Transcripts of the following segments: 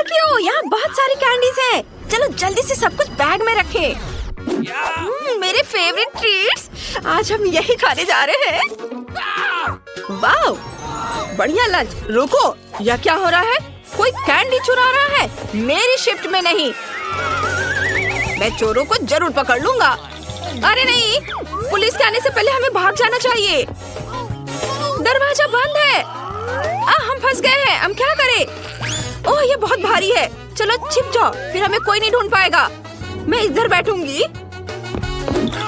Thank you. यहाँ बहुत सारी कैंडीज हैं। चलो जल्दी से सब कुछ बैग में रखें। मेरे फेवरेट ट्रीट्स। आज हम यही खाने जा रहे हैं। वाह, बढ़िया लंच। रुको, यह क्या हो रहा है? कोई कैंडी चुरा रहा है। मेरी शिफ्ट में नहीं। मैं चोरों को जरूर पकड़ लूंगा। अरे नहीं, पुलिस के आने से पहले हमें भाग जाना चाहिए। दरवाजा बंद है। हम फंस गए हैं। हम क्या करें? ओह, ये बहुत भारी है। चलो छिप जाओ, फिर हमें कोई नहीं ढूंढ पाएगा। मैं इधर बैठूंगी।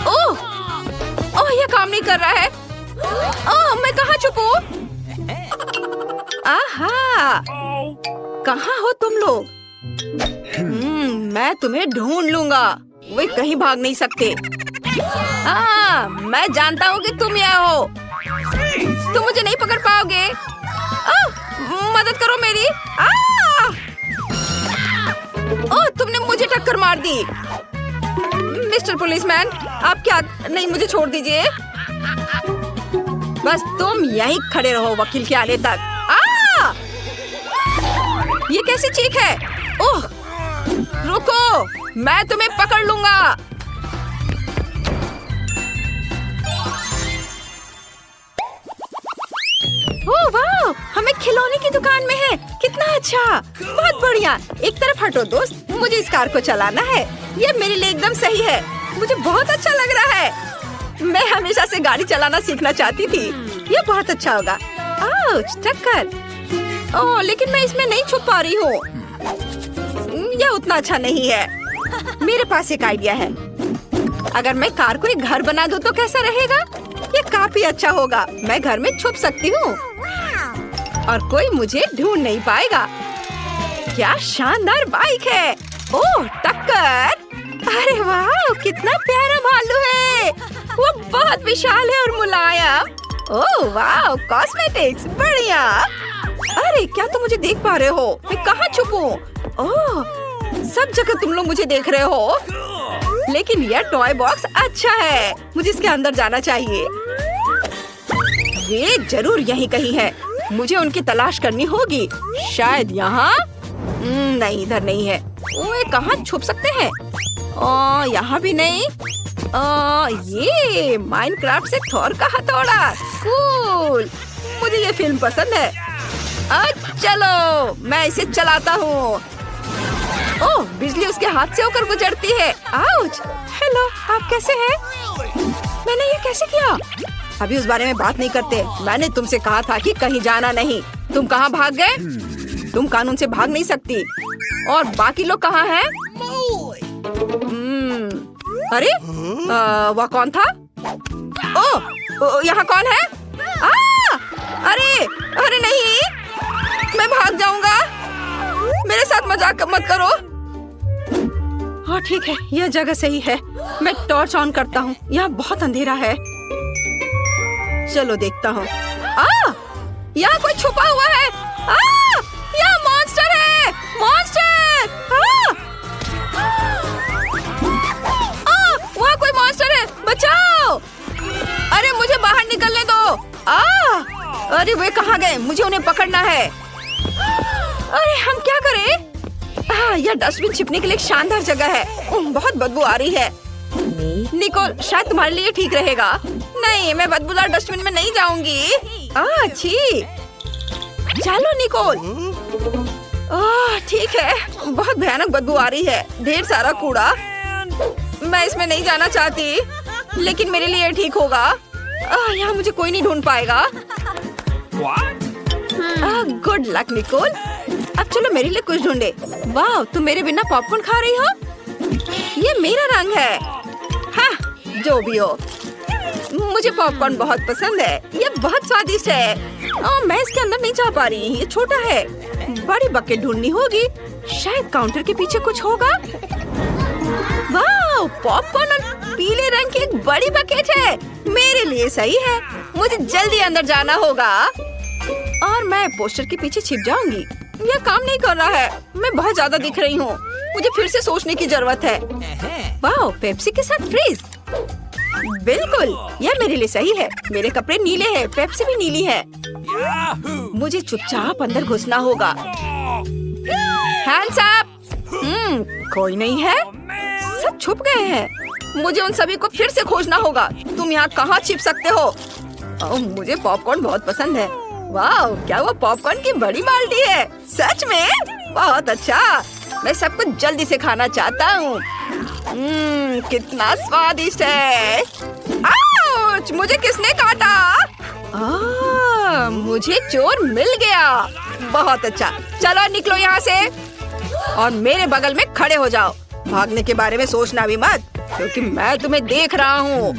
ओह, ये काम नहीं कर रहा है। ओह, मैं कहाँ छुपूं? आहा, कहाँ हो तुम लोग? मैं तुम्हें ढूंढ लूंगा। वे कहीं भाग नहीं सकते। मैं जानता हूँ कि तुम यहाँ हो। तुम मुझे नहीं पकड़ पाओगे। मदद करो मेरी। ओह, तुमने मुझे टक्कर मार दी। मिस्टर पुलिसमैन, आप क्या? नहीं, मुझे छोड़ दीजिए। बस तुम यहीं खड़े रहो वकील के आने तक। ये कैसी चीख है? ओह, रुको, मैं तुम्हें पकड़ लूंगा। ओह वाह, हमें खिलौने की दुकान में है। कितना अच्छा, बहुत बढ़िया। एक तरफ हटो दोस्त, मुझे इस कार को चलाना है। ये मेरे लिए एकदम सही है। मुझे बहुत अच्छा लग रहा है। मैं हमेशा से गाड़ी चलाना सीखना चाहती थी। ये बहुत अच्छा होगा। आउच, टक्कर। ओह, लेकिन मैं इसमें नहीं छुप पा रही हूँ। यह उतना अच्छा नहीं है। मेरे पास एक आइडिया है। अगर मैं कार को एक घर बना दूँ तो कैसा रहेगा? ये काफी अच्छा होगा। मैं घर में छुप सकती हूँ और कोई मुझे ढूंढ नहीं पाएगा। क्या शानदार बाइक है। ओह, टक्कर। अरे वाह, कितना प्यारा भालू है। वो बहुत विशाल है और मुलायम। ओह वाह, कॉस्मेटिक्स, बढ़िया। अरे क्या तुम मुझे देख पा रहे हो? मैं कहाँ छुपूं? ओह, सब जगह तुम लोग मुझे देख रहे हो। लेकिन यह टॉय बॉक्स अच्छा है। मुझे इसके अंदर जाना चाहिए। वे जरूर यहीं कहीं है। मुझे उनकी तलाश करनी होगी। शायद यहाँ। नहीं, इधर नहीं है। ओए, कहाँ छुप सकते हैं? यहाँ भी नहीं। ये माइनक्राफ्ट से थोर का हथौड़ा। कूल, मुझे ये फिल्म पसंद है। चलो, मैं इसे चलाता हूँ। ओह, बिजली उसके हाथ से होकर गुजरती है। आउच। हेलो, आप कैसे हैं? मैंने ये कैसे किया? अभी उस बारे में बात नहीं करते। मैंने तुमसे कहा था कि कहीं जाना नहीं। तुम कहाँ भाग गए? तुम कानून से भाग नहीं सकती। और बाकी लोग कहाँ हैं? अरे, वह कौन था? ओह, यहाँ कौन है? अरे नहीं, मैं भाग जाऊंगा। मेरे साथ मजाक मत करो। हाँ ठीक है, यह जगह सही है। मैं टॉर्च ऑन करता हूँ। यहाँ बहुत अंधेरा है। चलो देखता हूँ। यहाँ कोई छुपा हुआ है। यहाँ मॉन्स्टर है। मॉन्स्टर। वहाँ कोई मॉन्स्टर है। बचाओ। अरे मुझे बाहर निकलने दो। अरे वे कहाँ गए? मुझे उन्हें पकड़ना है। अरे हम क्या करें? यह डस्टबिन छिपने के लिए एक शानदार जगह है। बहुत बदबू आ रही है। निकोल, शायद तुम्हारे लिए ठीक रहेगा। नहीं, मैं बदबूदार डस्टबिन में नहीं जाऊंगी। अच्छी। चलो निकोल। ठीक है, बहुत भयानक बदबू आ रही है। ढेर सारा कूड़ा। मैं इसमें नहीं जाना चाहती, लेकिन मेरे लिए ठीक होगा। यहाँ मुझे कोई नहीं ढूंढ पाएगा। Good luck Nicole. अब चलो मेरे लिए कुछ ढूंढे। वाह, तुम मेरे बिना पॉपकॉर्न खा रही हो? ये मेरा रंग है। हाँ, जो भी हो, मुझे पॉपकॉर्न बहुत पसंद है। ये बहुत स्वादिष्ट है। मैं इसके अंदर नहीं जा पा रही। ये छोटा है। बड़ी बकेट ढूंढनी होगी। शायद काउंटर के पीछे कुछ होगा। वाह, पॉपकॉर्न और पीले रंग की एक बड़ी बकेट है। मेरे लिए सही है। मुझे जल्दी अंदर जाना होगा और मैं पोस्टर के पीछे छिप जाऊंगी। यह काम नहीं कर रहा है। मैं बहुत ज्यादा दिख रही हूँ। मुझे फिर से सोचने की जरूरत है। वाह, पेप्सी के साथ फ्रीज। बिल्कुल, यह मेरे लिए सही है। मेरे कपड़े नीले हैं, पेप्सी भी नीली है। मुझे चुपचाप अंदर घुसना होगा। Hands up. कोई नहीं है, सब छुप गए हैं। मुझे उन सभी को फिर से खोजना होगा। तुम यहाँ कहाँ छिप सकते हो? मुझे पॉपकॉर्न बहुत पसंद है। वाह, क्या वो पॉपकॉर्न की बड़ी बाल्टी है? सच में? बहुत अच्छा। मैं सब कुछ जल्दी से खाना चाहता हूँ। कितना स्वादिष्ट है। आउच! मुझे किसने काटा? मुझे चोर मिल गया। बहुत अच्छा, चलो निकलो यहाँ से और मेरे बगल में खड़े हो जाओ। भागने के बारे में सोचना भी मत, क्योंकि मैं तुम्हें देख रहा हूँ।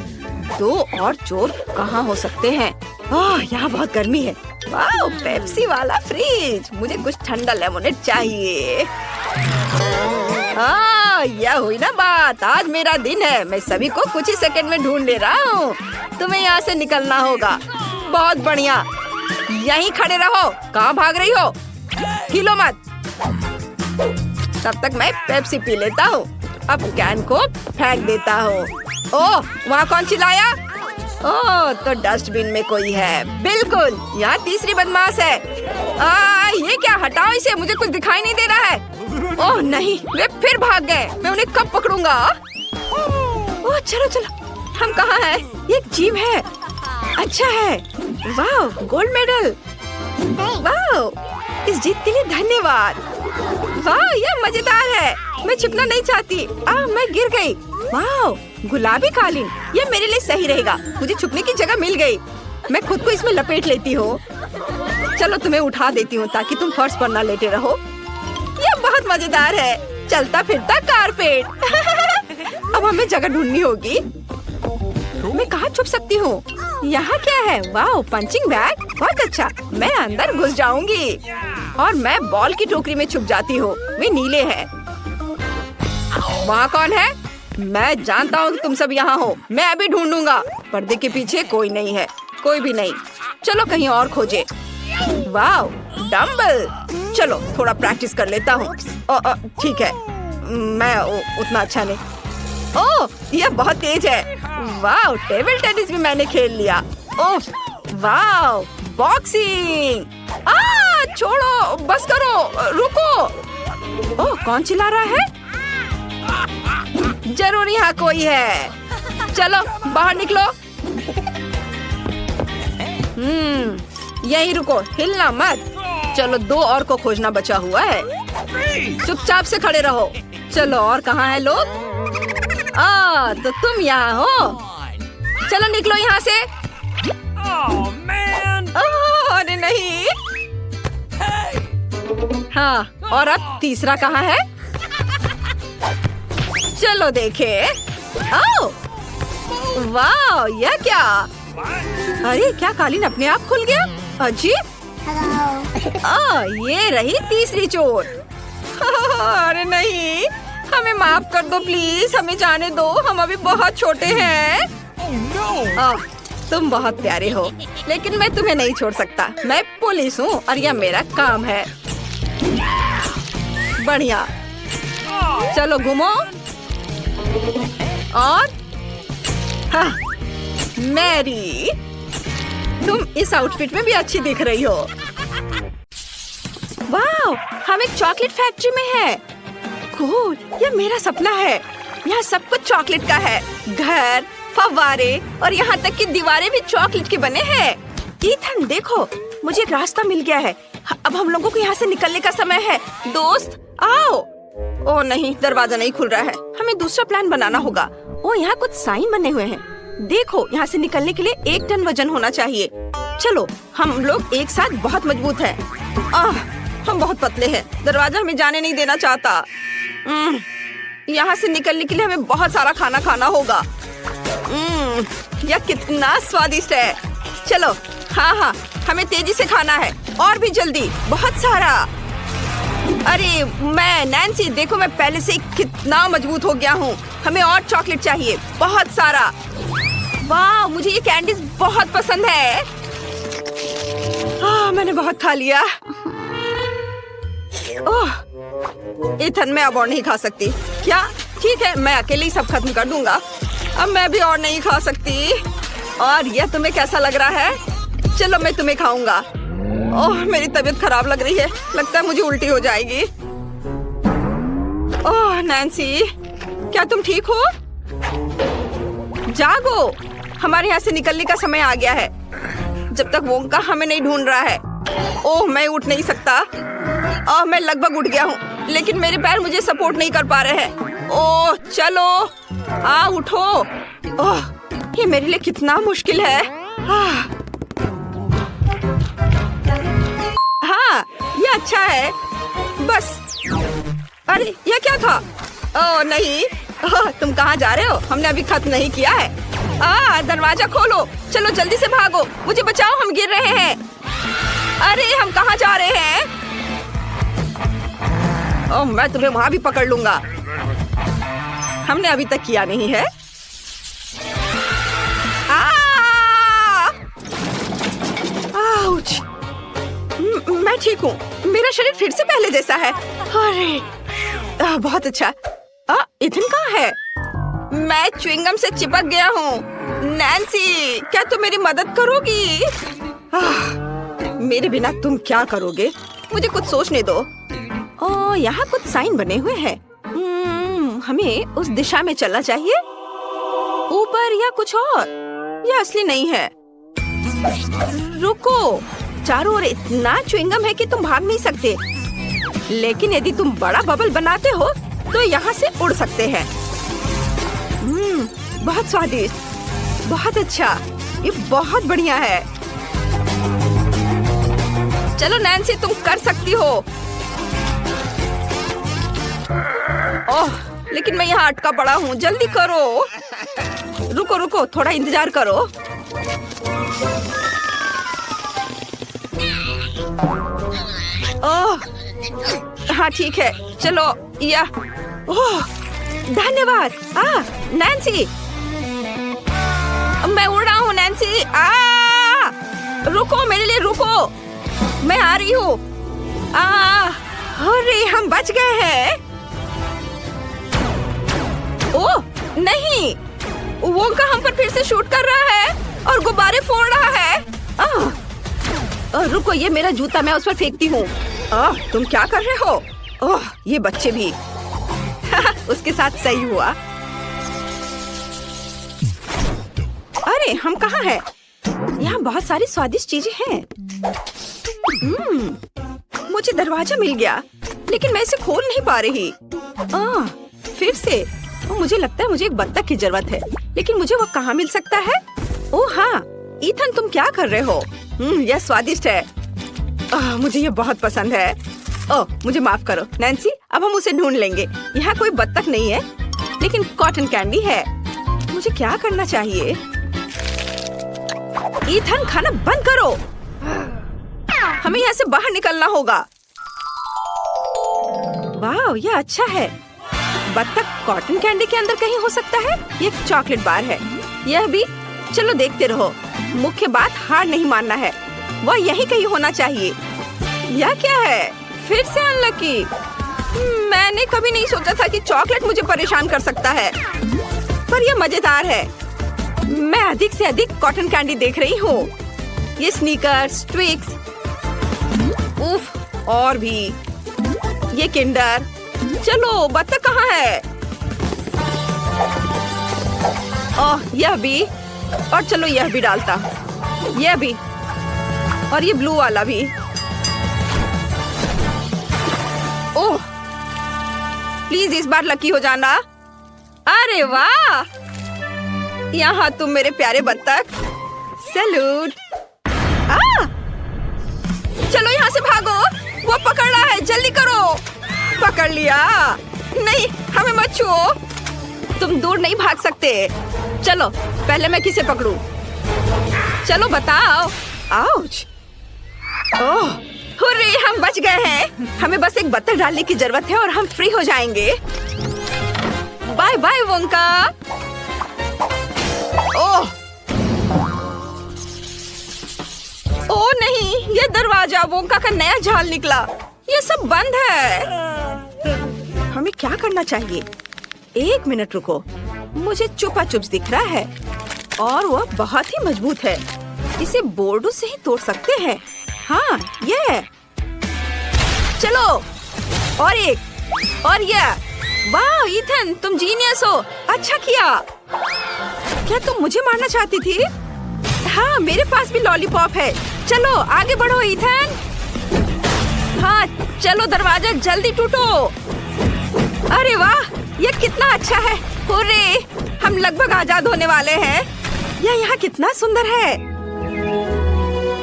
2 और चोर कहाँ हो सकते हैं? यहाँ बहुत गर्मी है। वाह, पेप्सी वाला फ्रिज। मुझे कुछ ठंडा लेमोनेड चाहिए। यह हुई ना बात। आज मेरा दिन है। मैं सभी को कुछ ही सेकंड में ढूंढ ले रहा हूँ। तुम्हें यहाँ से निकलना होगा। बहुत बढ़िया, यहीं खड़े रहो। कहाँ भाग रही हो? हिलो मत। तब तक मैं पेप्सी पी लेता हूँ। अब कैन को फेंक देता हूँ। ओह, वहाँ कौन चिल्लाया? ओह, तो डस्टबिन में कोई है। बिल्कुल, यहाँ तीसरी बदमाश है। ये क्या? हटाओ इसे, मुझे कुछ दिखाई नहीं दे रहा है। ओह नहीं, वे फिर भाग गए। मैं उन्हें कब पकड़ूंगा? ओह चलो चलो, हम कहाँ हैं? ये एक जीप है। अच्छा है। वाह, गोल्ड मेडल। वाह, इस जीत के लिए धन्यवाद। वाह, यह मजेदार है। मैं छिपना नहीं चाहती। मैं गिर गई। वाह, गुलाबी कालीन, ये मेरे लिए सही रहेगा। मुझे छुपने की जगह मिल गई। मैं खुद को इसमें लपेट लेती हूँ। चलो तुम्हें उठा देती हूँ ताकि तुम फर्श पर ना लेटे रहो। ये बहुत मजेदार है। चलता फिरता कारपेट। अब हमें जगह ढूंढनी होगी। मैं कहाँ छुप सकती हूँ? यहाँ क्या है? वाह, पंचिंग बैग। बहुत अच्छा, मैं अंदर घुस जाऊंगी और मैं बॉल की टोकरी में छुप जाती हूँ। वे नीले हैं। वहाँ कौन है? मैं जानता हूँ कि तुम सब यहाँ हो। मैं अभी ढूंढूंगा। पर्दे के पीछे कोई नहीं है। कोई भी नहीं। चलो कहीं और खोजे। वाह, डम्बल। चलो थोड़ा प्रैक्टिस कर लेता हूँ। ठीक है, मैं उतना अच्छा नहीं। ओह, यह बहुत तेज है। वाह, टेबल टेनिस भी मैंने खेल लिया। ओह वाह, बॉक्सिंग। छोड़ो, बस करो, रुको। ओह, कौन चिल्ला रहा है? जरूर यहाँ कोई है। चलो बाहर निकलो। यहीं रुको, हिलना मत। चलो 2 और को खोजना बचा हुआ है। चुपचाप से खड़े रहो। चलो, और कहाँ है लोग? तो तुम यहाँ हो। चलो निकलो यहाँ से। अरे नहीं। हाँ, और अब तीसरा कहाँ है? चलो देखे। वाह, यह क्या? अरे क्या कालीन अपने आप खुल गया? अजीब। ये रही तीसरी चोर। अरे नहीं, हमें माफ कर दो प्लीज। हमें जाने दो, हम अभी बहुत छोटे हैं। तुम बहुत प्यारे हो, लेकिन मैं तुम्हें नहीं छोड़ सकता। मैं पुलिस हूँ और यह मेरा काम है। बढ़िया, चलो घूमो। और मैरी, तुम इस आउटफिट में भी अच्छी दिख रही हो। वाह, हम एक चॉकलेट फैक्ट्री में है। कूल, यह मेरा सपना है। यहाँ सब कुछ चॉकलेट का है। घर, फव्वारे और यहाँ तक कि दीवारें भी चॉकलेट के बने हैं। ईथन देखो, मुझे एक रास्ता मिल गया है। अब हम लोगों को यहाँ से निकलने का समय है। दोस्त आओ। ओह नहीं, दरवाजा नहीं खुल रहा है। हमें दूसरा प्लान बनाना होगा। ओह, यहाँ कुछ साइन बने हुए हैं। देखो, यहाँ से निकलने के लिए 1 टन वजन होना चाहिए। चलो, हम लोग एक साथ बहुत मजबूत हैं। हम बहुत पतले हैं। दरवाजा हमें जाने नहीं देना चाहता। यहाँ से निकलने के लिए हमें बहुत सारा खाना खाना होगा। यह कितना स्वादिष्ट है। चलो, हाँ, हमें तेजी से खाना है और भी जल्दी, बहुत सारा। अरे मैं नैन्सी, देखो मैं पहले से कितना मजबूत हो गया हूँ। हमें और चॉकलेट चाहिए, बहुत सारा। वाह, मुझे ये कैंडीज बहुत पसंद है। मैंने बहुत खा लिया। ओह, इथन मैं अब और नहीं खा सकती। क्या? ठीक है, मैं अकेले ही सब खत्म कर दूंगा। अब मैं भी और नहीं खा सकती। और यह तुम्हें कैसा लग रहा है? चलो मैं तुम्हें खाऊंगा। ओह, मेरी तबीयत खराब लग रही है। लगता है मुझे उल्टी हो जाएगी। ओह नैन्सी, क्या तुम ठीक हो? जागो, हमारे यहाँ से निकलने का समय आ गया है। जब तक वोंका हमें नहीं ढूंढ रहा है। ओह मैं उठ नहीं सकता। ओह मैं लगभग उठ गया हूँ, लेकिन मेरे पैर मुझे सपोर्ट नहीं कर पा रहे हैं। ओह चलो, उठो। ओह ये मेरे लिए कितना मुश्किल है। हाँ ये अच्छा है। बस अरे ये क्या था? ओह नहीं, तुम कहाँ जा रहे हो? हमने अभी खत्म नहीं किया है। दरवाजा खोलो, चलो जल्दी से भागो, मुझे बचाओ, हम गिर रहे हैं। अरे हम कहाँ जा रहे हैं? ओह मैं तुम्हें वहां भी पकड़ लूंगा। हमने अभी तक किया नहीं है। आउच! मैं ठीक हूँ, मेरा शरीर फिर से पहले जैसा है। अरे बहुत अच्छा। इथन कहाँ है? मैं च्युइंगम से चिपक गया हूँ। नैन्सी क्या तुम मेरी मदद करोगी? मेरे बिना तुम क्या करोगे? मुझे कुछ सोचने दो। यहाँ कुछ साइन बने हुए हैं। हमें उस दिशा में चलना चाहिए। ऊपर या कुछ और? यह असली नहीं है। रुको, चारों ओर इतना च्युइंगम है कि तुम भाग नहीं सकते। लेकिन यदि तुम बड़ा बबल बनाते हो तो यहाँ से उड़ सकते हैं। बहुत स्वादिष्ट, बहुत अच्छा, ये बहुत बढ़िया है। चलो नैन्सी तुम कर सकती हो। ओह लेकिन मैं यहाँ अटका पड़ा हूँ, जल्दी करो। रुको रुको, थोड़ा इंतजार करो। ओह हाँ ठीक है, चलो या। ओह धन्यवाद। नैन्सी, मैं उड़ रहा हूँ। नैन्सी रुको, मेरे लिए रुको, मैं आ रही हूँ। अरे हम बच गए हैं। ओह नहीं, वोंका हम पर फिर से शूट कर रहा है और गुब्बारे फोड़ रहा है। रुको, ये मेरा जूता, मैं उस पर फेंकती हूँ। तुम क्या कर रहे हो? ओह ये बच्चे भी। उसके साथ सही हुआ। अरे हम कहाँ हैं? यहाँ बहुत सारी स्वादिष्ट चीजें हैं। मुझे दरवाजा मिल गया, लेकिन मैं इसे खोल नहीं पा रही। फिर से मुझे लगता है मुझे एक बत्तख की जरूरत है, लेकिन मुझे वो कहाँ मिल सकता है? ओह हाँ, ईथन तुम क्या कर रहे हो? यह स्वादिष्ट है। मुझे ये बहुत पसंद है। ओह मुझे माफ करो नैन्सी, अब हम उसे ढूंढ लेंगे। यहाँ कोई बत्तख नहीं है, लेकिन कॉटन कैंडी है। मुझे क्या करना चाहिए? ईथन खाना बंद करो, हमें यहाँ से बाहर निकलना होगा। वाह ये अच्छा है। बत्तख कॉटन कैंडी के अंदर कहीं हो सकता है। ये एक चॉकलेट बार है, यह भी। चलो देखते रहो। मुख्य बात हार नहीं मानना है, वह यही कहीं होना चाहिए। यह क्या है? फिर से अनलकी। मैंने कभी नहीं सोचा था कि चॉकलेट मुझे परेशान कर सकता है, पर यह मजेदार है। मैं अधिक से अधिक कॉटन कैंडी देख रही हूँ। ये स्नीकर्स, ट्विक्स, उफ, और भी ये किंडर। चलो बत्तख कहाँ है? ओह यह भी, और चलो यह भी डालता, यह भी, और ये ब्लू वाला भी। ओह प्लीज इस बार लकी हो जाना। अरे वाह, यहाँ तुम मेरे प्यारे बत्तख। सैल्यूट। चलो यहाँ से भागो, वो पकड़ रहा है, जल्दी करो। पकड़ लिया। नहीं हमें मत छुओ, तुम दूर नहीं भाग सकते। चलो पहले मैं किसे पकड़ूं? चलो बताओ। आउच! ओह हुर्रे, हम बच गए हैं। हमें बस एक बत्तख डालने की जरूरत है और हम फ्री हो जाएंगे। Bye bye Wonka. Oh oh नहीं, ये दरवाजा, वोंका का नया जाल निकला। ये सब बंद है। हमें क्या करना चाहिए? एक मिनट रुको, मुझे चुपा चुप्स दिख रहा है और वह बहुत ही मजबूत है। इसे बोर्डों से ही तोड़ सकते हैं। हाँ ये चलो, और एक, और ये वाह ईथन, तुम जीनियस हो, अच्छा किया। क्या तुम मुझे मारना चाहती थी? हाँ, मेरे पास भी लॉलीपॉप है। चलो आगे बढ़ो ईथन। हाँ चलो, दरवाजा जल्दी टूटो। अरे वाह, ये कितना अच्छा है। हुर्रे, हम लगभग आजाद होने वाले हैं। यह यहाँ कितना सुंदर है।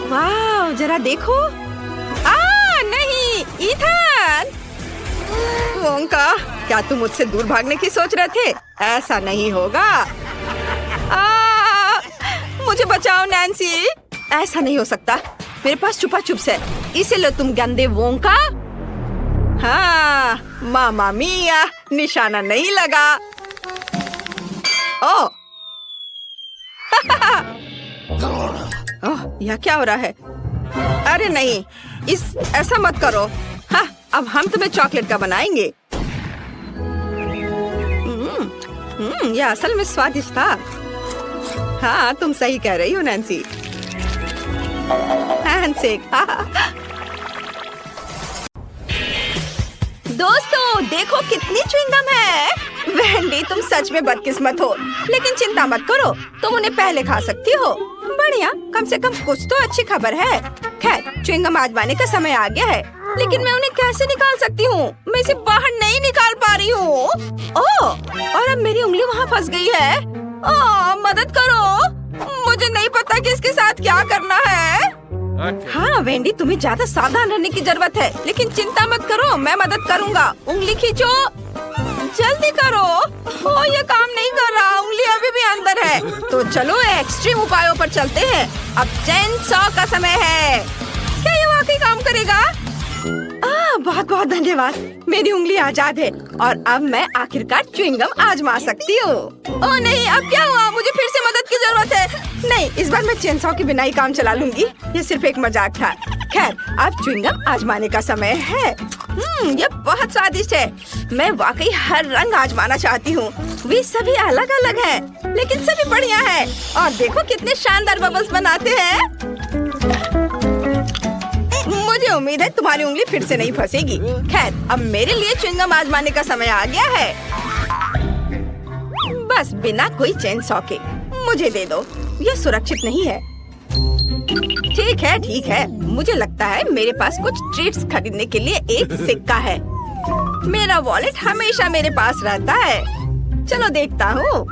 वाह, जरा देखो। नहीं ईथन। वोंका, क्या तुम मुझसे दूर भागने की सोच रहे थे? ऐसा नहीं होगा। मुझे बचाओ नैन्सी। ऐसा नहीं हो सकता, मेरे पास छुपा चुप्स है। इसे लो तुम गंदे वोंका। हाँ मामा मिया, निशाना नहीं लगा। ओह यह क्या हो रहा है? अरे नहीं, ऐसा मत करो। हाँ, अब हम तुम्हें चॉकलेट का बनाएंगे। यह असल में स्वादिष्ट था। हाँ, तुम सही कह रही हो नैन्सी। दोस्तों देखो कितनी च्युइंगम है। वेंडी, तुम सच में बदकिस्मत हो, लेकिन चिंता मत करो, तुम उन्हें पहले खा सकती हो। बढ़िया, कम से कम कुछ तो अच्छी खबर है। खैर, च्युइंगम आजमाने का समय आ गया है, लेकिन मैं उन्हें कैसे निकाल सकती हूँ? मैं इसे बाहर नहीं निकाल पा रही हूँ। ओह, और अब मेरी उंगली वहाँ फंस गई है। ओह, मदद करो, मुझे नहीं पता कि इसके साथ क्या करना है। हाँ वेंडी, तुम्हें ज्यादा सावधान रहने की जरूरत है, लेकिन चिंता मत करो, मैं मदद करूँगा। उंगली खींचो, जल्दी करो। ओ, ये काम नहीं कर रहा, उंगली अभी भी अंदर है। तो चलो एक्सट्रीम उपायों पर चलते हैं। अब चेन सॉ का समय है। क्या ये वाकई काम करेगा? बहुत बहुत धन्यवाद, मेरी उंगली आजाद है और अब मैं आखिरकार च्युइंगम आजमा सकती हूँ। ओह नहीं, अब क्या हुआ? मुझे फिर से मदद की जरूरत है। नहीं, इस बार मैं चेन सॉ की बिना ही काम चला लूंगी। ये सिर्फ एक मजाक था। खैर, अब च्युइंगम आजमाने का समय है। ये बहुत स्वादिष्ट है। मैं वाकई हर रंग आजमाना चाहती हूँ। वे सभी अलग अलग हैं, लेकिन सभी बढ़िया है। और देखो कितने शानदार बबल्स बनाते हैं। मुझे उम्मीद है तुम्हारी उंगली फिर से नहीं फंसेगी। खैर, अब मेरे लिए च्युइंगम आजमाने का समय आ गया है। बस बिना कोई चेन सॉ के मुझे दे दो, यह सुरक्षित नहीं है। ठीक है, मुझे लगता है मेरे पास कुछ ट्रीट्स खरीदने के लिए एक सिक्का है। मेरा वॉलेट हमेशा मेरे पास रहता है। चलो देखता हूँ।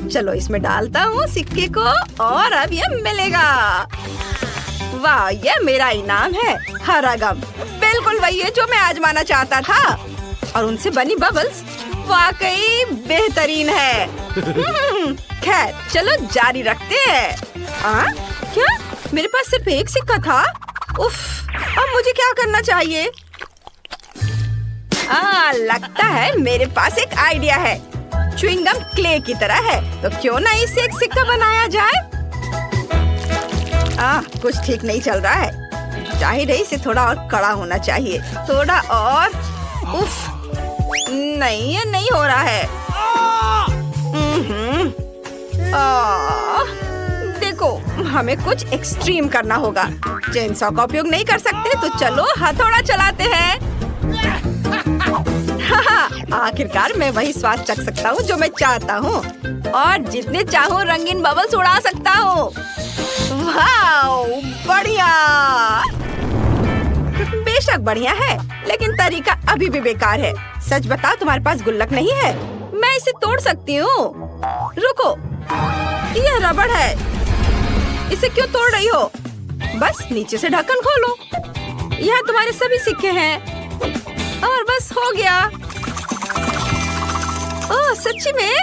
चलो इसमें डालता हूँ सिक्के को और अब ये मिलेगा। वाह, ये मेरा इनाम है, हरा गम। बिल्कुल वही है जो मैं आजमाना चाहता था। और उनसे बनी बबल्स वाकई बेहतरीन है। खैर, चलो जारी रखते हैं। क्या? मेरे पास सिर्फ एक सिक्का था? उफ, अब मुझे क्या करना चाहिए? लगता है मेरे पास एक आइडिया है। च्युइंगम क्ले की तरह है, तो क्यों ना इससे एक सिक्का बनाया जाए? कुछ ठीक नहीं चल रहा है। जाहिर है इसे थोड़ा और कड़ा होना चाहिए। थोड़ा और। उफ, नहीं, ये नहीं हो रहा है। देखो, हमें कुछ एक्सट्रीम करना होगा। चेन सॉ का उपयोग नहीं कर सकते, तो चलो हथौड़ा चलाते हैं। आखिरकार मैं वही स्वाद चख सकता हूँ जो मैं चाहता हूँ और जितने चाहूँ रंगीन बबल्स उड़ा सकता हूँ। वाह, बढ़िया। बेशक बढ़िया है, लेकिन तरीका अभी भी बेकार है। सच बताओ, तुम्हारे पास गुल्लक नहीं है? मैं इसे तोड़ सकती हूँ। रुको, यह रबड़ है, इसे क्यों तोड़ रही हो? बस नीचे से ढक्कन खोलो। यहाँ तुम्हारे सभी सिक्के हैं और बस हो गया। ओह, सच्ची में?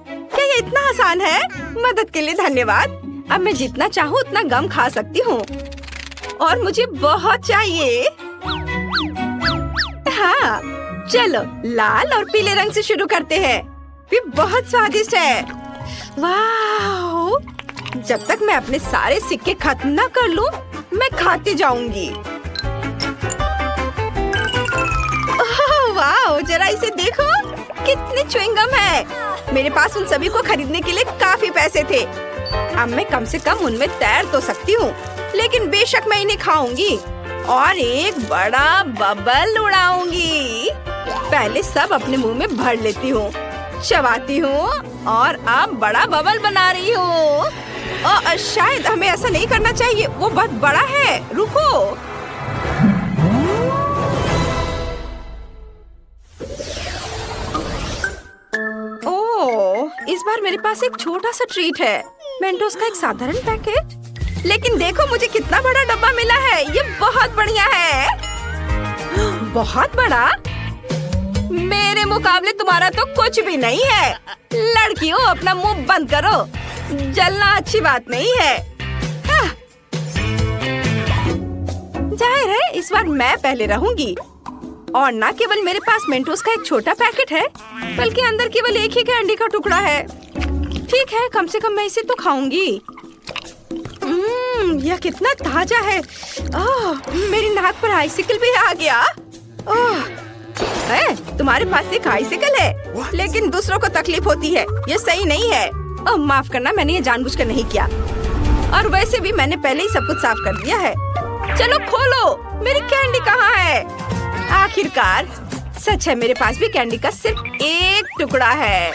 क्या ये इतना आसान है? मदद के लिए धन्यवाद। अब मैं जितना चाहूँ उतना गम खा सकती हूँ और मुझे बहुत चाहिए। हाँ, चलो लाल और पीले रंग से शुरू करते हैं। भी बहुत स्वादिष्ट है। वाह! जब तक मैं अपने सारे सिक्के खत्म न कर लूं, मैं खाती जाऊंगी। वाह! जरा इसे देखो, कितनी च्युइंगम है। मेरे पास उन सभी को खरीदने के लिए काफी पैसे थे। अब मैं कम से कम उनमें तैर तो सकती हूँ, लेकिन बेशक मैं इन्हें खाऊंगी और एक बड़ा बबल उड़ाऊंगी। पहले सब अपने मुंह में भर लेती हूँ, चबाती हूँ और अब बड़ा बबल बना रही हूँ। शायद हमें ऐसा नहीं करना चाहिए, वो बहुत बड़ा है। रुको। ओह, इस बार मेरे पास एक छोटा सा ट्रीट है, मेंटोस का एक साधारण पैकेट। लेकिन देखो मुझे कितना बड़ा डब्बा मिला है, ये बहुत बढ़िया है। बहुत बड़ा? मेरे मुकाबले तुम्हारा तो कुछ भी नहीं है। लड़कियों, अपना मुंह बंद करो, जलना अच्छी बात नहीं है। जाहिर है इस बार मैं पहले रहूंगी। और न केवल मेरे पास मेंटोस का एक छोटा पैकेट है, बल्कि अंदर केवल एक ही कैंडी का टुकड़ा है। ठीक है, कम से कम मैं इसे तो खाऊंगी। यह कितना ताजा है। मेरी नाक पर आइसिकल भी आ गया। तुम्हारे पास एक आइसिकल है, लेकिन दूसरों को तकलीफ होती है, ये सही नहीं है। माफ करना, मैंने ये जानबूझकर नहीं किया। और वैसे भी मैंने पहले ही सब कुछ साफ कर दिया है। चलो खोलो, मेरी कैंडी कहाँ है? आखिरकार, सच है, मेरे पास भी कैंडी का सिर्फ एक टुकड़ा है।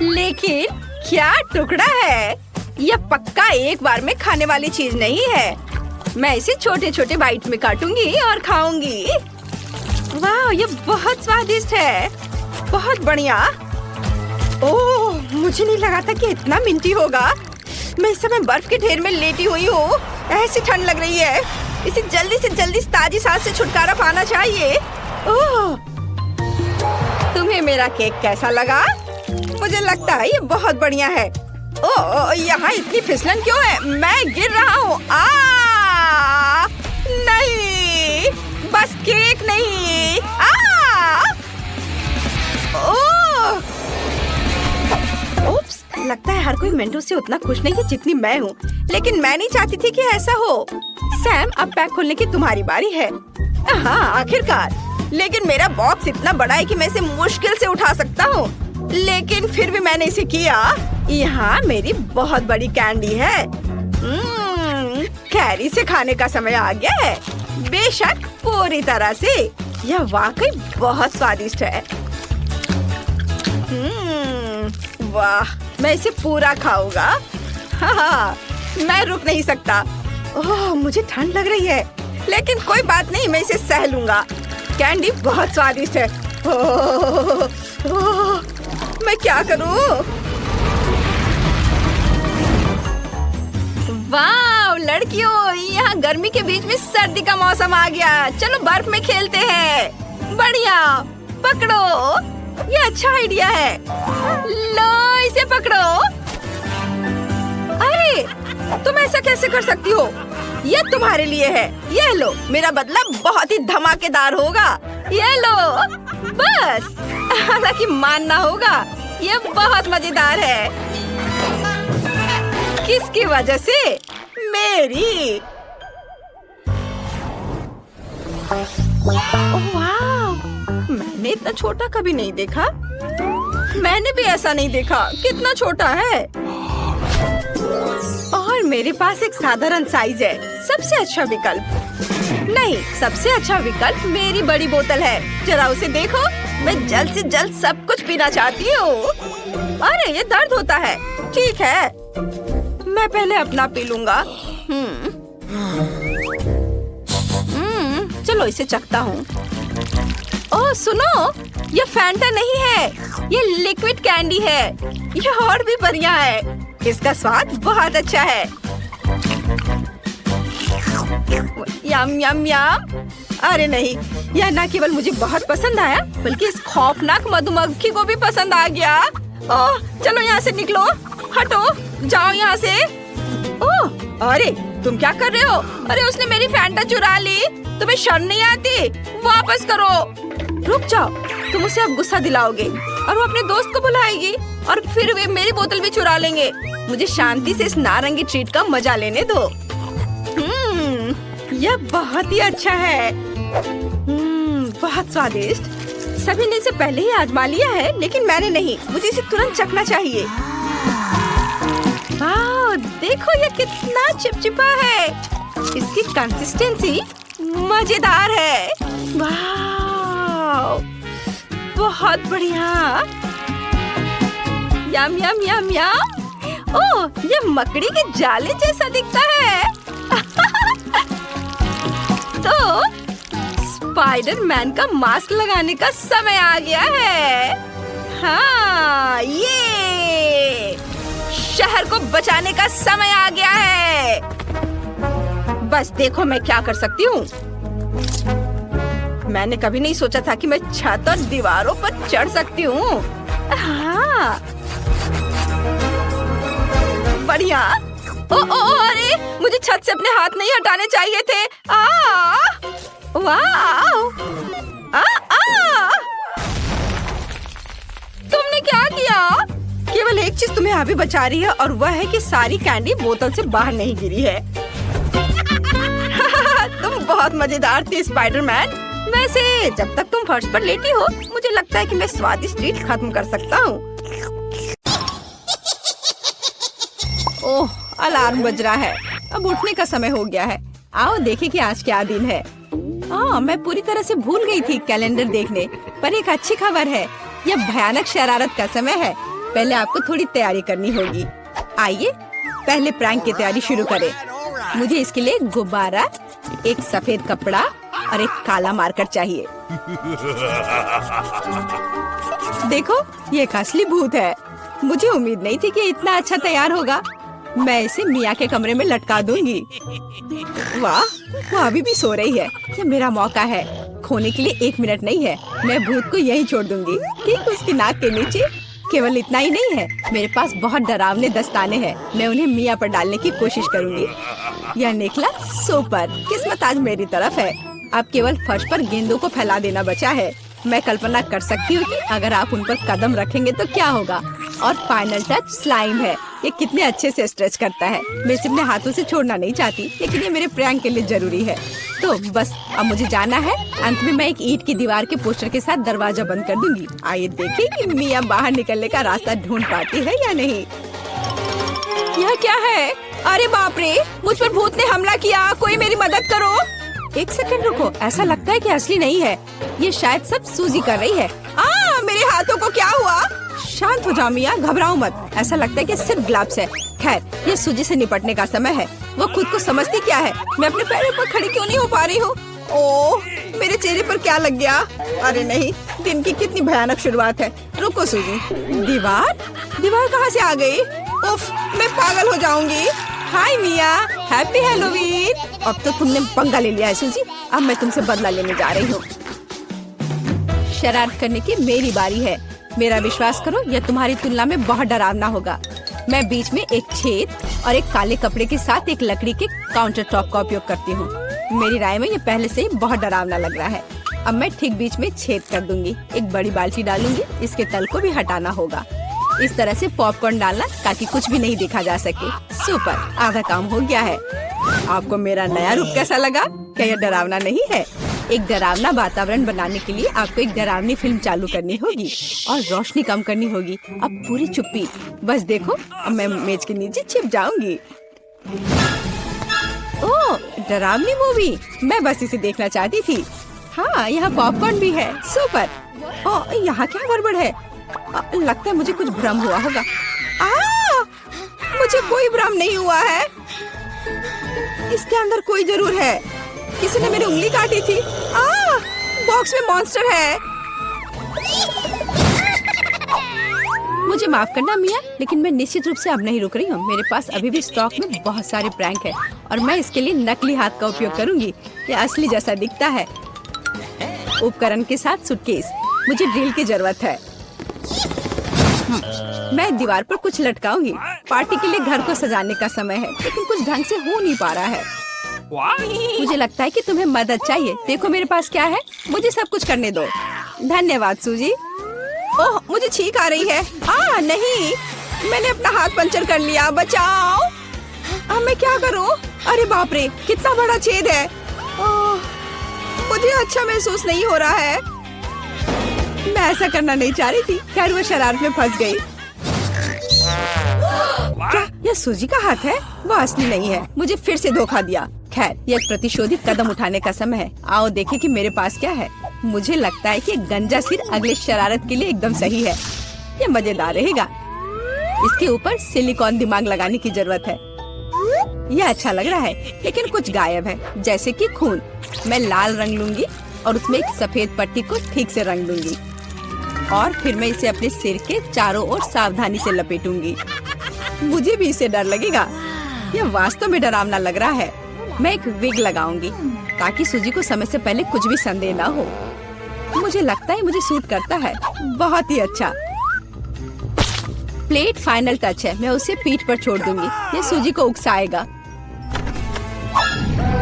लेकिन क्या टुकड़ा है? यह पक्का एक बार में खाने वाली चीज नहीं है। मैं इसे छोटे छोटे बाइट में काटूंगी और खाऊंगी। वाह, ये बहुत स्वादिष्ट है, बहुत बढ़िया। ओह, मुझे नहीं लगा था कि इतना मिंटी होगा। मैं इस समय बर्फ के ढेर में लेटी हुई हूँ, ऐसी ठंड लग रही है। इसे जल्दी से जल्दी ताजी सांस से छुटकारा पाना चाहिए। ओह, तुम्हें मेरा केक कैसा लगा? मुझे लगता है ये बहुत बढ़िया है। ओह, यहाँ इतनी फिसलन क्यों है? मैं गिर रहा हूँ। नहीं, बस केक नहीं। ओप्स, लगता है हर कोई मेंटोस से उतना खुश नहीं है जितनी मैं हूँ। लेकिन मैं नहीं चाहती थी कि ऐसा हो। सैम, अब पैक खोलने की तुम्हारी बारी है। हाँ, आखिरकार। लेकिन मेरा बॉक्स इतना बड़ा है कि मैं इसे मुश्किल से उठा सकता हूँ। लेकिन फिर भी मैंने इसे किया। यहाँ मेरी बहुत बड़ी कैंडी है। कैरी से खाने का समय आ गया है। बेशक, पूरी तरह से। यह वाकई बहुत स्वादिष्ट है। वाह, मैं इसे पूरा खाऊंगा। हाँ, मैं रुक नहीं सकता। ओह, मुझे ठंड लग रही है, लेकिन कोई बात नहीं, मैं इसे सह लूंगा। कैंडी बहुत स्वादिष्ट है। मैं क्या करूं? वाह लड़कियों, यहाँ गर्मी के बीच में सर्दी का मौसम आ गया। चलो बर्फ में खेलते हैं। बढ़िया, पकड़ो, ये अच्छा आइडिया है। लो, इसे पकड़ो। अरे, तुम ऐसा कैसे कर सकती हो? ये तुम्हारे लिए है। ये लो, मेरा बदला बहुत ही धमाकेदार होगा। ये लो, बस। हालांकि मानना होगा, ये बहुत मजेदार है। किसकी वजह से? मेरी। वाह, मैंने इतना छोटा कभी नहीं देखा। मैंने भी ऐसा नहीं देखा। कितना छोटा है। और मेरे पास एक साधारण साइज है। सबसे अच्छा विकल्प नहीं, सबसे अच्छा विकल्प मेरी बड़ी बोतल है। जरा उसे देखो। मैं जल्द से जल्द सब कुछ पीना चाहती हूँ। अरे, ये दर्द होता है। ठीक है, मैं पहले अपना पी लूंगा। चलो इसे चखता हूँ। ओह सुनो, ये फैंटा नहीं है, ये लिक्विड कैंडी है। ये और भी बढ़िया है। इसका स्वाद बहुत अच्छा है। यम यम यम। अरे नहीं, यह न केवल मुझे बहुत पसंद आया, बल्कि इस खौफनाक मधुमक्खी को भी पसंद आ गया। ओह, चलो यहाँ से निकलो। हटो, जाओ यहाँ से। ओह, अरे तुम क्या कर रहे हो? अरे उसने मेरी फैंटा चुरा ली। तुम्हें शर्म नहीं आती? वापस करो। रुक जाओ, तुम उसे अब गुस्सा दिलाओगे और वो अपने दोस्त को बुलाएगी और फिर वे मेरी बोतल भी चुरा लेंगे। मुझे शांति से इस नारंगी ट्रीट का मजा लेने दो। यह बहुत ही अच्छा है। बहुत स्वादिष्ट। सभी ने इसे पहले ही आजमा लिया है, लेकिन मैंने नहीं। मुझे इसे तुरंत चखना चाहिए। वाह, देखो ये कितना चिपचिपा है। इसकी कंसिस्टेंसी मजेदार है। वाह, बहुत बढ़िया। यम यम यम यम। ओह, ये मकड़ी के जाले जैसा दिखता है। तो स्पाइडरमैन का मास्क लगाने का समय आ गया है। हाँ, ये शहर को बचाने का समय आ गया है। बस देखो मैं क्या कर सकती हूँ। मैंने कभी नहीं सोचा था कि मैं छत और दीवारों पर चढ़ सकती हूँ। हाँ, बढ़िया। अरे मुझे छत से अपने हाथ नहीं हटाने चाहिए थे। वाह! तुमने क्या किया? केवल एक चीज तुम्हें अभी बचा रही है और वह है कि सारी कैंडी बोतल से बाहर नहीं गिरी है। तुम बहुत मजेदार थी स्पाइडरमैन। वैसे जब तक तुम फर्श पर लेटी हो, मुझे लगता है कि मैं स्वादिष्ट ट्रीट खत्म कर सकता हूँ। ओह, अलार्म बज रहा है। अब उठने का समय हो गया है। आओ देखें कि आज क्या दिन है। मैं पूरी तरह से भूल गई थी कैलेंडर देखने, पर एक अच्छी खबर है। यह भयानक शरारत का समय है। पहले आपको थोड़ी तैयारी करनी होगी। आइए पहले प्रैंक की तैयारी शुरू करें। मुझे इसके लिए गुब्बारा, एक सफेद कपड़ा और एक काला मार्कर चाहिए। देखो, ये एक असली भूत है। मुझे उम्मीद नहीं थी कि इतना अच्छा तैयार होगा। मैं इसे मिया के कमरे में लटका दूंगी। वाह, वो अभी भी सो रही है। ये मेरा मौका है। खोने के लिए 1 मिनट नहीं है। मैं भूत को यहीं छोड़ दूंगी, ठीक उसकी नाक के नीचे। केवल इतना ही नहीं है, मेरे पास बहुत डरावने दस्ताने हैं। मैं उन्हें मिया पर डालने की कोशिश करूंगी। यह निकला सुपर। किस्मत आज मेरी तरफ है। अब केवल फर्श पर गेंदों को फैला देना बचा है। मैं कल्पना कर सकती हूँ कि अगर आप उन पर कदम रखेंगे तो क्या होगा। और फाइनल टच स्लाइम है। ये कितने अच्छे से स्ट्रेच करता है। मैं इसे अपने हाथों से छोड़ना नहीं चाहती, लेकिन ये मेरे प्रैंक के लिए जरूरी है। तो बस अब मुझे जाना है। अंत में मैं एक ईंट की दीवार के पोस्टर के साथ दरवाजा बंद कर दूंगी। आइए देखें कि मिया बाहर निकलने का रास्ता ढूंढ पाती है या नहीं। यह क्या है? अरे बाप रे, मुझ पर भूत ने हमला किया। कोई मेरी मदद करो। 1 सेकंड रुको, ऐसा लगता है कि असली नहीं है। ये शायद सब सूजी कर रही है। मेरे हाथों को क्या हुआ? शांत हो जाओ मिया, घबराओ मत। ऐसा लगता है कि सिर्फ ग्लव्स है। खैर, ये सूजी से निपटने का समय है। वो खुद को समझती क्या है? मैं अपने पैरों पर खड़ी क्यों नहीं हो पा रही हूँ? ओह, मेरे चेहरे पर क्या लग गया? अरे नहीं, दिन की कितनी भयानक शुरुआत है। रुको सूजी। दीवार कहाँ से आ गई? उफ, मैं पागल हो जाऊंगी। हाय मिया, हैप्पी हैलोवीन। अब तो तुमने पंगा ले लिया है सूजी। अब मैं तुमसे बदला लेने जा रही हूँ। शरारत करने की मेरी बारी है। मेरा विश्वास करो, यह तुम्हारी तुलना में बहुत डरावना होगा। मैं बीच में एक छेद और एक काले कपड़े के साथ एक लकड़ी के काउंटर टॉप का उपयोग करती हूँ। मेरी राय में ये पहले से ही बहुत डरावना लग रहा है। अब मैं ठीक बीच में छेद कर दूंगी। एक बड़ी बाल्टी डालूंगी। इसके तल को भी हटाना होगा। इस तरह से पॉपकॉर्न डालना ताकि कुछ भी नहीं देखा जा सके। सुपर, आधा काम हो गया है। आपको मेरा नया रूप कैसा लगा? क्या यह डरावना नहीं है? एक डरावना वातावरण बनाने के लिए आपको एक डरावनी फिल्म चालू करनी होगी और रोशनी कम करनी होगी। अब पूरी चुप्पी। बस देखो, अब मैं मेज के नीचे छिप जाऊंगी। ओह, डरावनी मूवी। मैं बस इसे देखना चाहती थी। हाँ, यहाँ पॉपकॉर्न भी है। सुपर। ओह, यहाँ क्या गड़बड़ है? लगता है मुझे कुछ भ्रम हुआ होगा। मुझे कोई भ्रम नहीं हुआ है। इसके अंदर कोई जरूर है। किसी ने मेरी उंगली काटी थी। बॉक्स में मॉन्स्टर है। मुझे माफ करना मिया, लेकिन मैं निश्चित रूप से अब नहीं रुक रही हूँ। मेरे पास अभी भी स्टॉक में बहुत सारे प्रैंक है और मैं इसके लिए नकली हाथ का उपयोग करूंगी। ये असली जैसा दिखता है। उपकरण के साथ सूटकेस। मुझे ड्रिल की जरूरत है। मैं दीवार पर कुछ लटकाऊंगी। पार्टी के लिए घर को सजाने का समय है, लेकिन कुछ ढंग से हो नहीं पा रहा है। मुझे लगता है कि तुम्हें मदद चाहिए। देखो मेरे पास क्या है। मुझे सब कुछ करने दो। धन्यवाद सूजी। ओह, मुझे छींक आ रही है। नहीं, मैंने अपना हाथ पंचर कर लिया। बचाओ। अब मैं क्या करूं? अरे बाप रे, कितना बड़ा छेद है। मुझे अच्छा महसूस नहीं हो रहा है। मैं ऐसा करना नहीं चाह रही थी। खैर, वो शरारत में फंस गई। क्या यह सूजी का हाथ है? वो असली नहीं है। मुझे फिर से धोखा दिया। खैर, ये एक प्रतिशोधित कदम उठाने का समय है। आओ देखें कि मेरे पास क्या है। मुझे लगता है कि गंजा सिर अगले शरारत के लिए एकदम सही है। ये मजेदार रहेगा। इसके ऊपर सिलिकॉन दिमाग लगाने की जरूरत है। यह अच्छा लग रहा है, लेकिन कुछ गायब है, जैसे कि खून। मैं लाल रंग लूंगी और उसमें एक सफेद पट्टी को ठीक से रंग दूंगी और फिर मैं इसे अपने सिर के चारों ओर सावधानी से लपेटूंगी। मुझे भी इससे डर लगेगा। यह वास्तव में डरावना लग रहा है। मैं एक विग लगाऊंगी ताकि सूजी को समय से पहले कुछ भी संदेह न हो। मुझे लगता है मुझे सूट करता है। बहुत ही अच्छा। प्लेट फाइनल टच है। मैं उसे पीठ पर छोड़ दूंगी। ये सूजी को उकसाएगा।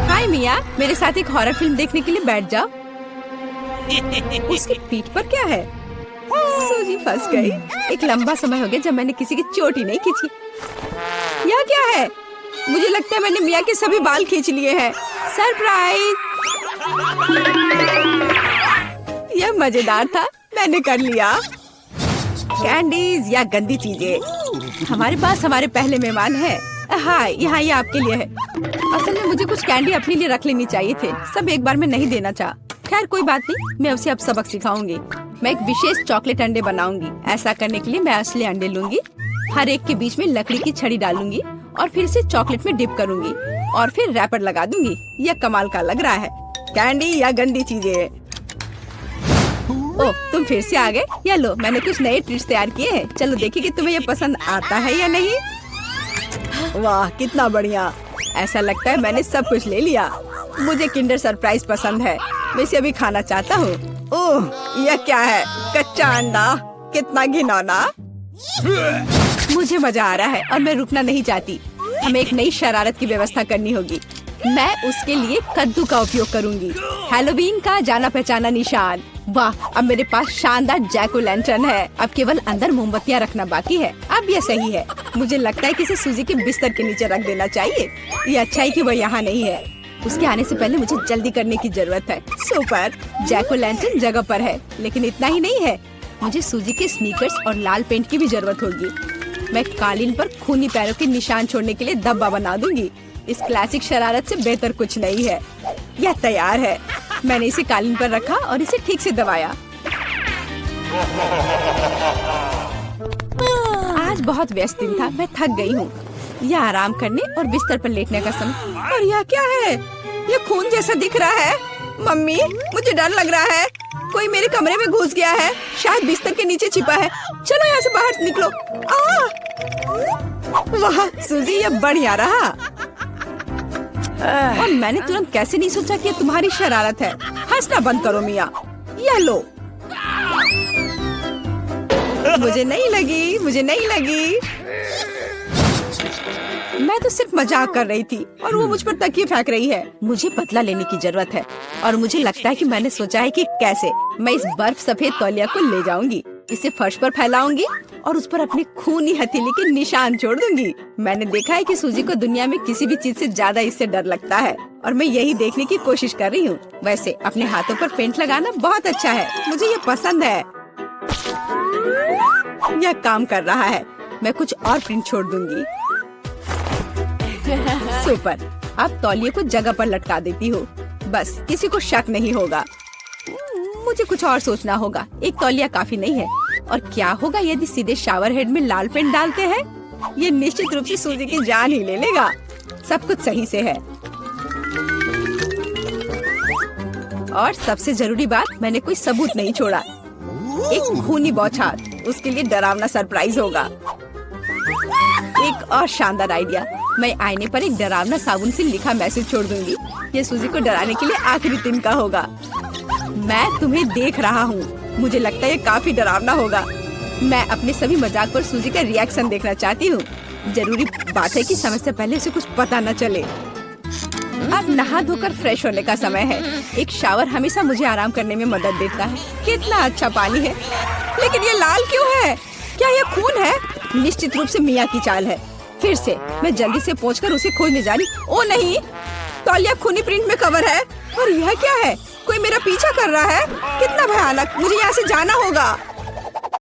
हाय मिया, मेरे साथ एक हॉरर फिल्म देखने के लिए बैठ जाओ। उसकी पीठ पर क्या है? सूजी फंस गई। एक लंबा समय हो गया जब मैंने किसी की चोट ही नहीं खींची। यह क्या है? मुझे लगता है मैंने मिया के सभी बाल खींच लिए हैं। सरप्राइज! यह मजेदार था। मैंने कर लिया। कैंडीज या गंदी चीजें। हमारे पास हमारे पहले मेहमान है। हाँ, यहाँ ये आपके लिए है। असल में मुझे कुछ कैंडी अपने लिए रख लेनी चाहिए थे। सब एक बार में नहीं देना चाहा। खैर कोई बात नहीं, मैं उसे अब सबक सिखाऊंगी। मैं एक विशेष चॉकलेट अंडे बनाऊंगी। ऐसा करने के लिए मैं असली अंडे लूंगी, हर एक के बीच में लकड़ी की छड़ी डालूंगी और फिर इसे चॉकलेट में डिप करूंगी और फिर रैपर लगा दूंगी। यह कमाल का लग रहा है। कैंडी या गंदी चीजें। ओह, तुम फिर से आ गए। या लो, मैंने कुछ नए ट्रीट्स तैयार किए हैं। चलो देखिए कि तुम्हें ये पसंद आता है या नहीं। वाह, कितना बढ़िया। ऐसा लगता है मैंने सब कुछ ले लिया। मुझे किंडर सरप्राइज पसंद है। मैं इसे अभी खाना चाहता हूँ। ओह, यह क्या है? कच्चा अंडा। कितना घिनौना। मुझे मजा आ रहा है और मैं रुकना नहीं चाहती। हमें एक नई शरारत की व्यवस्था करनी होगी। मैं उसके लिए कद्दू का उपयोग करूंगी। हैलोवीन का जाना पहचाना निशान। वाह, अब मेरे पास शानदार जैक ओ लैंटर्न है। अब केवल अंदर मोमबत्तियां रखना बाकी है। अब यह सही है। मुझे लगता है कि इसे सूजी के बिस्तर के नीचे रख देना चाहिए। ये अच्छा है कि वह यहाँ नहीं है। उसके आने से पहले मुझे जल्दी करने की जरूरत है। सुपर! जैक ओ लैंटर्न जगह पर है, लेकिन इतना ही नहीं है। मुझे सूजी के स्नीकर्स और लाल पेंट की भी जरूरत होगी। मैं कालीन पर खूनी पैरों के निशान छोड़ने के लिए धब्बा बना दूंगी। इस क्लासिक शरारत से बेहतर कुछ नहीं है। यह तैयार है। मैंने इसे कालीन पर रखा और इसे ठीक से दबाया। आज बहुत व्यस्त दिन था। मैं थक गई हूँ। यह आराम करने और बिस्तर पर लेटने का समय। और यह क्या है? यह खून जैसा दिख रहा है। मम्मी, मुझे डर लग रहा है। कोई मेरे कमरे में घुस गया है। शायद बिस्तर के नीचे छिपा है। चलो यहाँ से बाहर निकलो। वाह सूजी, यह बढ़िया रहा। और मैंने तुरंत कैसे नहीं सोचा कि ये तुम्हारी शरारत है। हंसना बंद करो मिया। यह लो। मुझे नहीं लगी। मैं तो सिर्फ मजाक कर रही थी और वो मुझ पर तकिए फेंक रही है। मुझे बदला लेने की जरूरत है और मुझे लगता है कि मैंने सोचा है कि कैसे। मैं इस बर्फ सफेद तौलिया को ले जाऊंगी, इसे फर्श पर फैलाऊंगी और उस पर अपनी खूनी हथेली के निशान छोड़ दूंगी। मैंने देखा है कि सूजी को दुनिया में किसी भी चीज से ज्यादा इससे डर लगता है और मैं यही देखने की कोशिश कर रही हूँ। वैसे अपने हाथों पर पेंट लगाना बहुत अच्छा है। मुझे ये पसंद है। यह काम कर रहा है। मैं कुछ और प्रिंट छोड़ दूंगी। सुपर! अब तौलिए को जगह पर लटका देती हूँ। बस किसी को शक नहीं होगा। मुझे कुछ और सोचना होगा। एक तौलिया काफी नहीं है। और क्या होगा यदि सीधे शावर हेड में लाल पेंट डालते हैं? ये निश्चित रूप से सूजी की जान ही ले लेगा। सब कुछ सही से है। और सबसे जरूरी बात, मैंने कोई सबूत नहीं छोड़ा। एक खूनी बौछार उसके लिए डरावना सरप्राइज होगा। एक और शानदार आइडिया, मैं आईने पर एक डरावना साबुन से लिखा मैसेज छोड़ दूंगी। ये सूजी को डराने के लिए आखिरी दिन का होगा। मैं तुम्हें देख रहा हूँ। मुझे लगता है ये काफी डरावना होगा। मैं अपने सभी मजाक पर सूजी का रिएक्शन देखना चाहती हूँ। जरूरी बात है कि समय से पहले उसे कुछ पता न चले। अब नहा धोकर फ्रेश होने का समय है। एक शावर हमेशा मुझे आराम करने में मदद देता है। कितना अच्छा पानी है, लेकिन ये लाल क्यों है? क्या ये खून है? निश्चित रूप से मिया की चाल है। फिर से मैं जल्दी से पहुंचकर उसे खोजने जा रही। ओ नहीं, तौलिया खूनी प्रिंट में कवर है। और यह क्या है? कोई मेरा पीछा कर रहा है। कितना भयानक! मुझे यहाँ से जाना होगा।